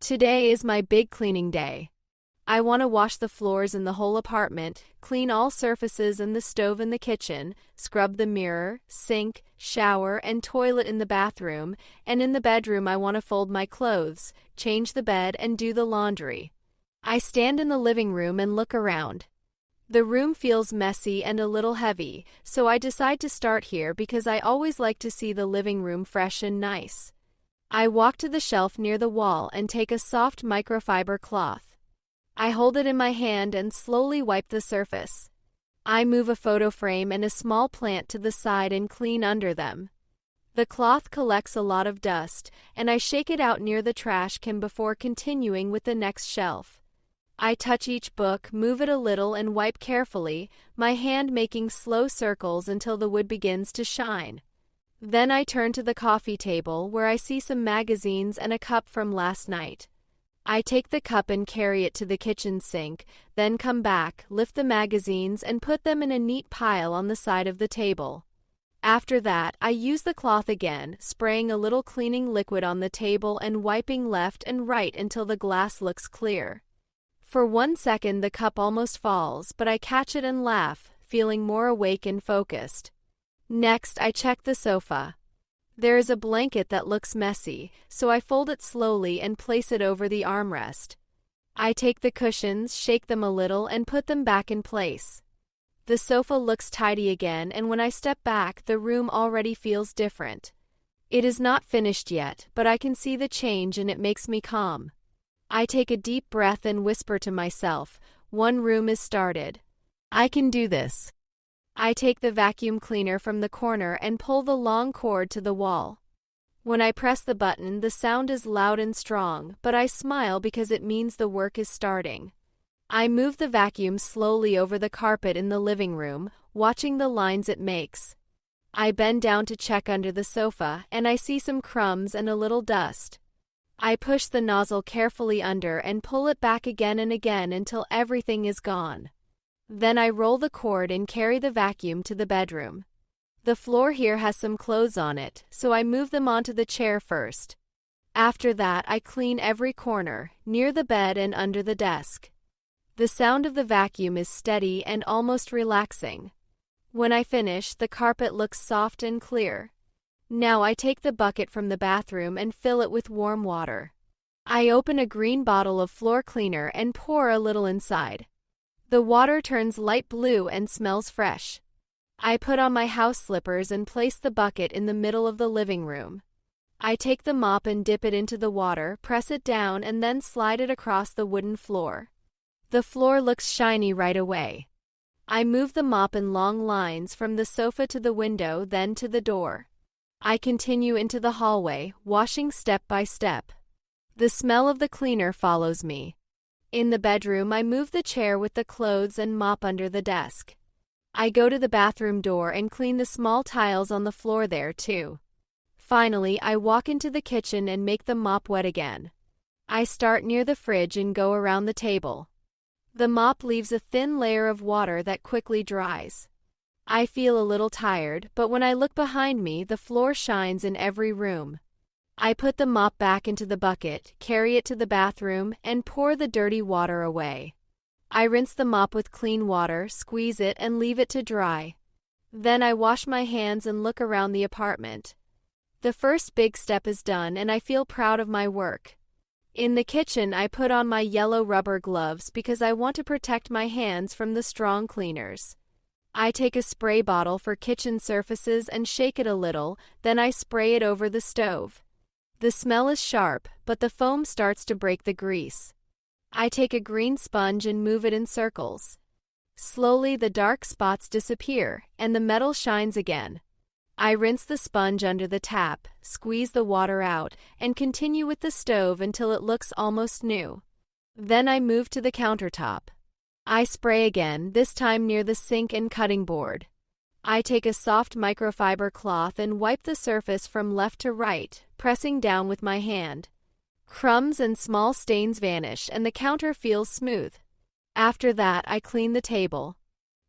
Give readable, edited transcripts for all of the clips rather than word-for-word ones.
Today is my big cleaning day. I want to wash the floors in the whole apartment, clean all surfaces and the stove in the kitchen, scrub the mirror, sink, shower, and toilet in the bathroom, and in the bedroom I want to fold my clothes, change the bed, and do the laundry. I stand in the living room and look around. The room feels messy and a little heavy, so I decide to start here because I always like to see the living room fresh and nice. I walk to the shelf near the wall and take a soft microfiber cloth. I hold it in my hand and slowly wipe the surface. I move a photo frame and a small plant to the side and clean under them. The cloth collects a lot of dust, and I shake it out near the trash can before continuing with the next shelf. I touch each book, move it a little, and wipe carefully, my hand making slow circles until the wood begins to shine. Then I turn to the coffee table where I see some magazines and a cup from last night. I take the cup and carry it to the kitchen sink, then come back, lift the magazines, and put them in a neat pile on the side of the table. After that, I use the cloth again, spraying a little cleaning liquid on the table and wiping left and right until the glass looks clear. For 1 second the cup almost falls, but I catch it and laugh, feeling more awake and focused. Next, I check the sofa. There is a blanket that looks messy, so I fold it slowly and place it over the armrest. I take the cushions, shake them a little, and put them back in place. The sofa looks tidy again, and when I step back, the room already feels different. It is not finished yet, but I can see the change and it makes me calm. I take a deep breath and whisper to myself, "One room is started. I can do this." I take the vacuum cleaner from the corner and pull the long cord to the wall. When I press the button, the sound is loud and strong, but I smile because it means the work is starting. I move the vacuum slowly over the carpet in the living room, watching the lines it makes. I bend down to check under the sofa, and I see some crumbs and a little dust. I push the nozzle carefully under and pull it back again and again until everything is gone. Then I roll the cord and carry the vacuum to the bedroom. The floor here has some clothes on it, so I move them onto the chair first. After that, I clean every corner, near the bed and under the desk. The sound of the vacuum is steady and almost relaxing. When I finish, the carpet looks soft and clear. Now I take the bucket from the bathroom and fill it with warm water. I open a green bottle of floor cleaner and pour a little inside. The water turns light blue and smells fresh. I put on my house slippers and place the bucket in the middle of the living room. I take the mop and dip it into the water, press it down, and then slide it across the wooden floor. The floor looks shiny right away. I move the mop in long lines from the sofa to the window, then to the door. I continue into the hallway, washing step by step. The smell of the cleaner follows me. In the bedroom, I move the chair with the clothes and mop under the desk. I go to the bathroom door and clean the small tiles on the floor there too. Finally, I walk into the kitchen and make the mop wet again. I start near the fridge and go around the table. The mop leaves a thin layer of water that quickly dries. I feel a little tired, but when I look behind me, the floor shines in every room. I put the mop back into the bucket, carry it to the bathroom, and pour the dirty water away. I rinse the mop with clean water, squeeze it, and leave it to dry. Then I wash my hands and look around the apartment. The first big step is done, and I feel proud of my work. In the kitchen, I put on my yellow rubber gloves because I want to protect my hands from the strong cleaners. I take a spray bottle for kitchen surfaces and shake it a little, then I spray it over the stove. The smell is sharp, but the foam starts to break the grease. I take a green sponge and move it in circles. Slowly, the dark spots disappear, and the metal shines again. I rinse the sponge under the tap, squeeze the water out, and continue with the stove until it looks almost new. Then I move to the countertop. I spray again, this time near the sink and cutting board. I take a soft microfiber cloth and wipe the surface from left to right, pressing down with my hand. Crumbs and small stains vanish and the counter feels smooth. After that, I clean the table.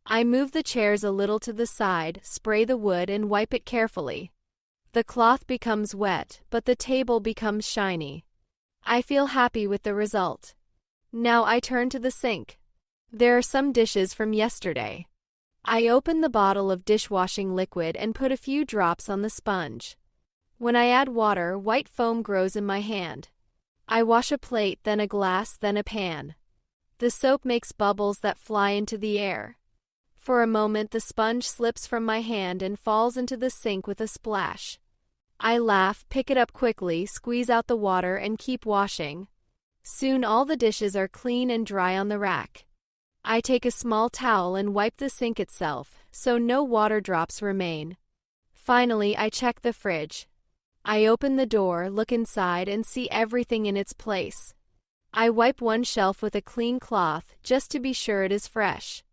I move the chairs a little to the side, spray the wood, and wipe it carefully. The cloth becomes wet, but the table becomes shiny. I feel happy with the result. Now I turn to the sink. There are some dishes from yesterday. I open the bottle of dishwashing liquid and put a few drops on the sponge. When I add water, white foam grows in my hand. I wash a plate, then a glass, then a pan. The soap makes bubbles that fly into the air. For a moment, the sponge slips from my hand and falls into the sink with a splash. I laugh, pick it up quickly, squeeze out the water, and keep washing. Soon all the dishes are clean and dry on the rack. I take a small towel and wipe the sink itself, so no water drops remain. Finally, I check the fridge. I open the door, look inside, and see everything in its place. I wipe one shelf with a clean cloth, just to be sure it is fresh.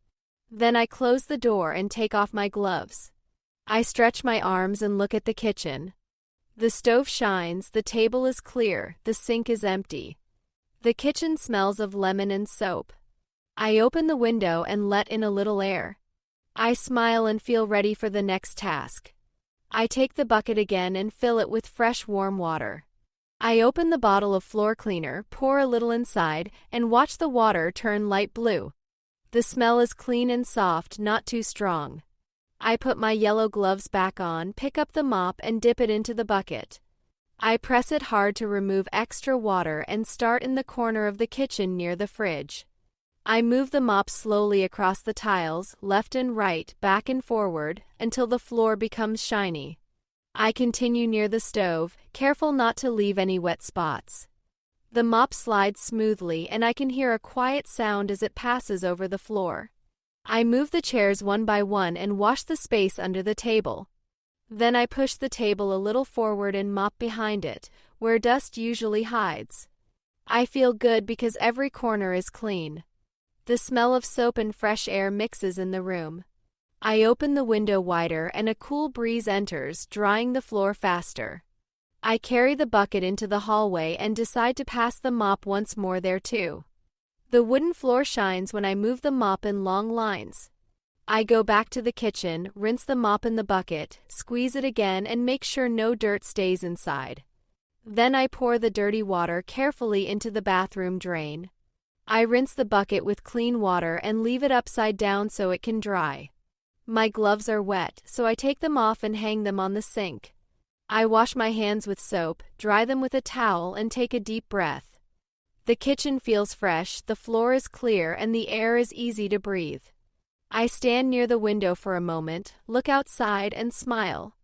Then I close the door and take off my gloves. I stretch my arms and look at the kitchen. The stove shines, the table is clear, the sink is empty. The kitchen smells of lemon and soap. I open the window and let in a little air. I smile and feel ready for the next task. I take the bucket again and fill it with fresh warm water. I open the bottle of floor cleaner, pour a little inside, and watch the water turn light blue. The smell is clean and soft, not too strong. I put my yellow gloves back on, pick up the mop, and dip it into the bucket. I press it hard to remove extra water and start in the corner of the kitchen near the fridge. I move the mop slowly across the tiles, left and right, back and forward, until the floor becomes shiny. I continue near the stove, careful not to leave any wet spots. The mop slides smoothly and I can hear a quiet sound as it passes over the floor. I move the chairs one by one and wash the space under the table. Then I push the table a little forward and mop behind it, where dust usually hides. I feel good because every corner is clean. The smell of soap and fresh air mixes in the room. I open the window wider and a cool breeze enters, drying the floor faster. I carry the bucket into the hallway and decide to pass the mop once more there too. The wooden floor shines when I move the mop in long lines. I go back to the kitchen, rinse the mop in the bucket, squeeze it again, and make sure no dirt stays inside. Then I pour the dirty water carefully into the bathroom drain. I rinse the bucket with clean water and leave it upside down so it can dry. My gloves are wet, so I take them off and hang them on the sink. I wash my hands with soap, dry them with a towel, and take a deep breath. The kitchen feels fresh, the floor is clear, and the air is easy to breathe. I stand near the window for a moment, look outside, and smile.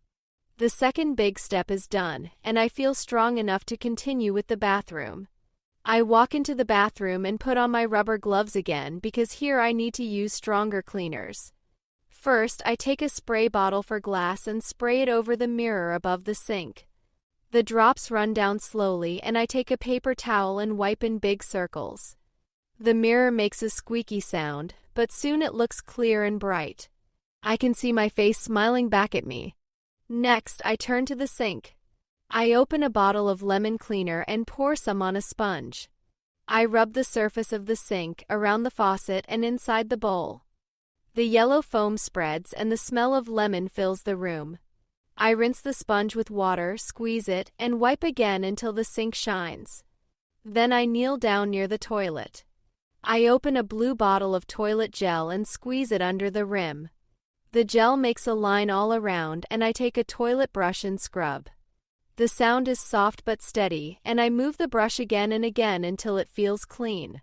The second big step is done, and I feel strong enough to continue with the bathroom. I walk into the bathroom and put on my rubber gloves again because here I need to use stronger cleaners. First, I take a spray bottle for glass and spray it over the mirror above the sink. The drops run down slowly, and I take a paper towel and wipe in big circles. The mirror makes a squeaky sound, but soon it looks clear and bright. I can see my face smiling back at me. Next, I turn to the sink. I open a bottle of lemon cleaner and pour some on a sponge. I rub the surface of the sink, around the faucet, and inside the bowl. The yellow foam spreads and the smell of lemon fills the room. I rinse the sponge with water, squeeze it, and wipe again until the sink shines. Then I kneel down near the toilet. I open a blue bottle of toilet gel and squeeze it under the rim. The gel makes a line all around, and I take a toilet brush and scrub. The sound is soft but steady, and I move the brush again and again until it feels clean.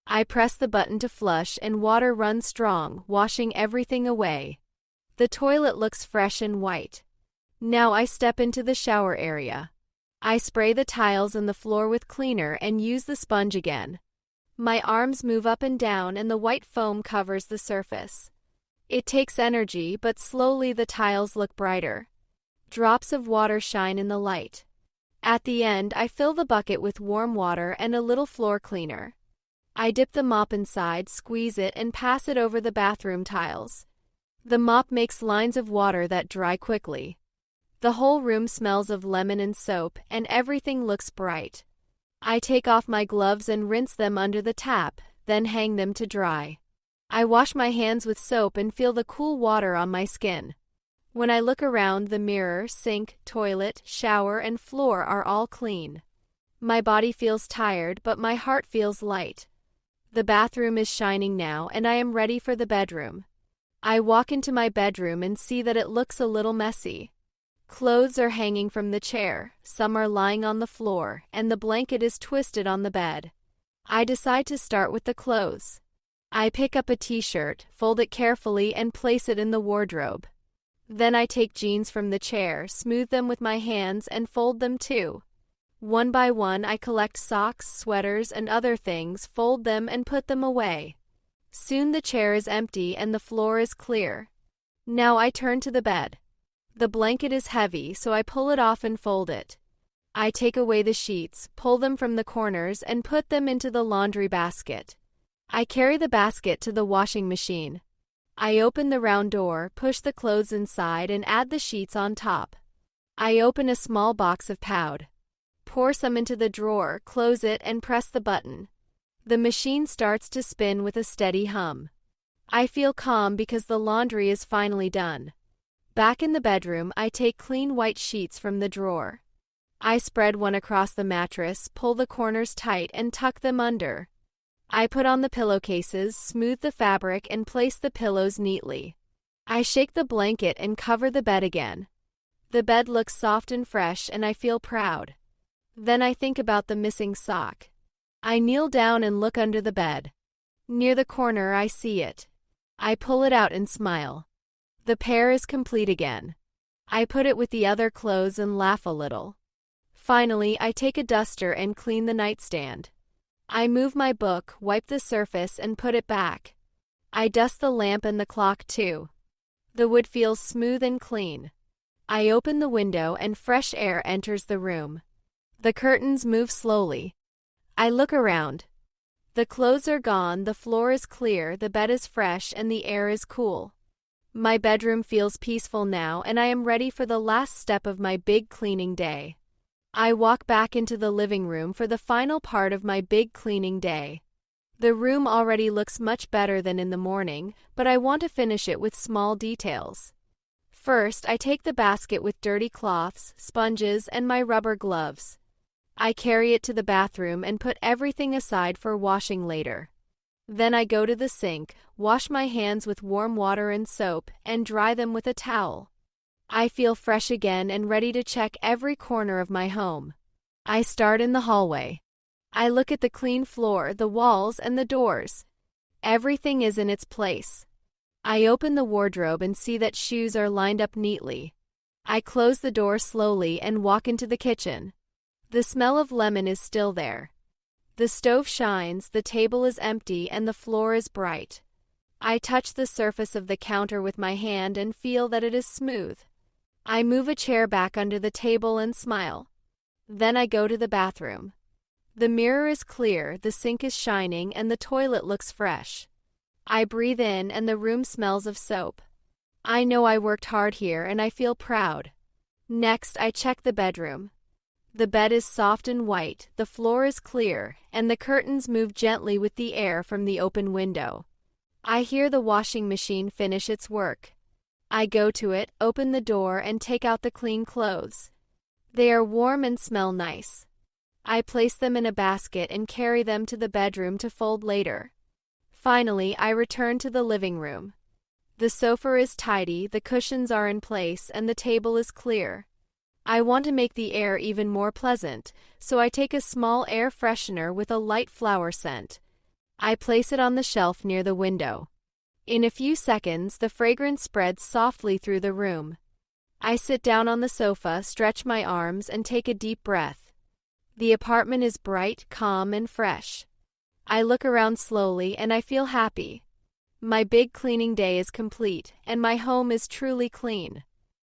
I press the button to flush and water runs strong, washing everything away. The toilet looks fresh and white. Now I step into the shower area. I spray the tiles and the floor with cleaner and use the sponge again. My arms move up and down and the white foam covers the surface. It takes energy, but slowly the tiles look brighter. Drops of water shine in the light. At the end, I fill the bucket with warm water and a little floor cleaner. I dip the mop inside, squeeze it, and pass it over the bathroom tiles. The mop makes lines of water that dry quickly. The whole room smells of lemon and soap, and everything looks bright. I take off my gloves and rinse them under the tap, then hang them to dry. I wash my hands with soap and feel the cool water on my skin. When I look around, the mirror, sink, toilet, shower, and floor are all clean. My body feels tired, but my heart feels light. The bathroom is shining now, and I am ready for the bedroom. I walk into my bedroom and see that it looks a little messy. Clothes are hanging from the chair, some are lying on the floor, and the blanket is twisted on the bed. I decide to start with the clothes. I pick up a t-shirt, fold it carefully, and place it in the wardrobe. Then I take jeans from the chair, smooth them with my hands, and fold them too. One by one, I collect socks, sweaters, and other things, fold them, and put them away. Soon the chair is empty and the floor is clear. Now I turn to the bed. The blanket is heavy, so I pull it off and fold it. I take away the sheets, pull them from the corners, and put them into the laundry basket. I carry the basket to the washing machine. I open the round door, push the clothes inside, and add the sheets on top. I open a small box of powder. Pour some into the drawer, close it, and press the button. The machine starts to spin with a steady hum. I feel calm because the laundry is finally done. Back in the bedroom, I take clean white sheets from the drawer. I spread one across the mattress, pull the corners tight, and tuck them under. I put on the pillowcases, smooth the fabric, and place the pillows neatly. I shake the blanket and cover the bed again. The bed looks soft and fresh, and I feel proud. Then I think about the missing sock. I kneel down and look under the bed. Near the corner, I see it. I pull it out and smile. The pair is complete again. I put it with the other clothes and laugh a little. Finally, I take a duster and clean the nightstand. I move my book, wipe the surface, and put it back. I dust the lamp and the clock too. The wood feels smooth and clean. I open the window and fresh air enters the room. The curtains move slowly. I look around. The clothes are gone, the floor is clear, the bed is fresh, and the air is cool. My bedroom feels peaceful now, and I am ready for the last step of my big cleaning day. I walk back into the living room for the final part of my big cleaning day. The room already looks much better than in the morning, but I want to finish it with small details. First, I take the basket with dirty cloths, sponges, and my rubber gloves. I carry it to the bathroom and put everything aside for washing later. Then I go to the sink, wash my hands with warm water and soap, and dry them with a towel. I feel fresh again and ready to check every corner of my home. I start in the hallway. I look at the clean floor, the walls, and the doors. Everything is in its place. I open the wardrobe and see that shoes are lined up neatly. I close the door slowly and walk into the kitchen. The smell of lemon is still there. The stove shines, the table is empty, and the floor is bright. I touch the surface of the counter with my hand and feel that it is smooth. I move a chair back under the table and smile. Then I go to the bathroom. The mirror is clear, the sink is shining, and the toilet looks fresh. I breathe in and the room smells of soap. I know I worked hard here and I feel proud. Next, I check the bedroom. The bed is soft and white, the floor is clear, and the curtains move gently with the air from the open window. I hear the washing machine finish its work. I go to it, open the door, and take out the clean clothes. They are warm and smell nice. I place them in a basket and carry them to the bedroom to fold later. Finally, I return to the living room. The sofa is tidy, the cushions are in place, and the table is clear. I want to make the air even more pleasant, so I take a small air freshener with a light flower scent. I place it on the shelf near the window. In a few seconds, the fragrance spreads softly through the room. I sit down on the sofa, stretch my arms, and take a deep breath. The apartment is bright, calm, and fresh. I look around slowly and I feel happy. My big cleaning day is complete, and my home is truly clean.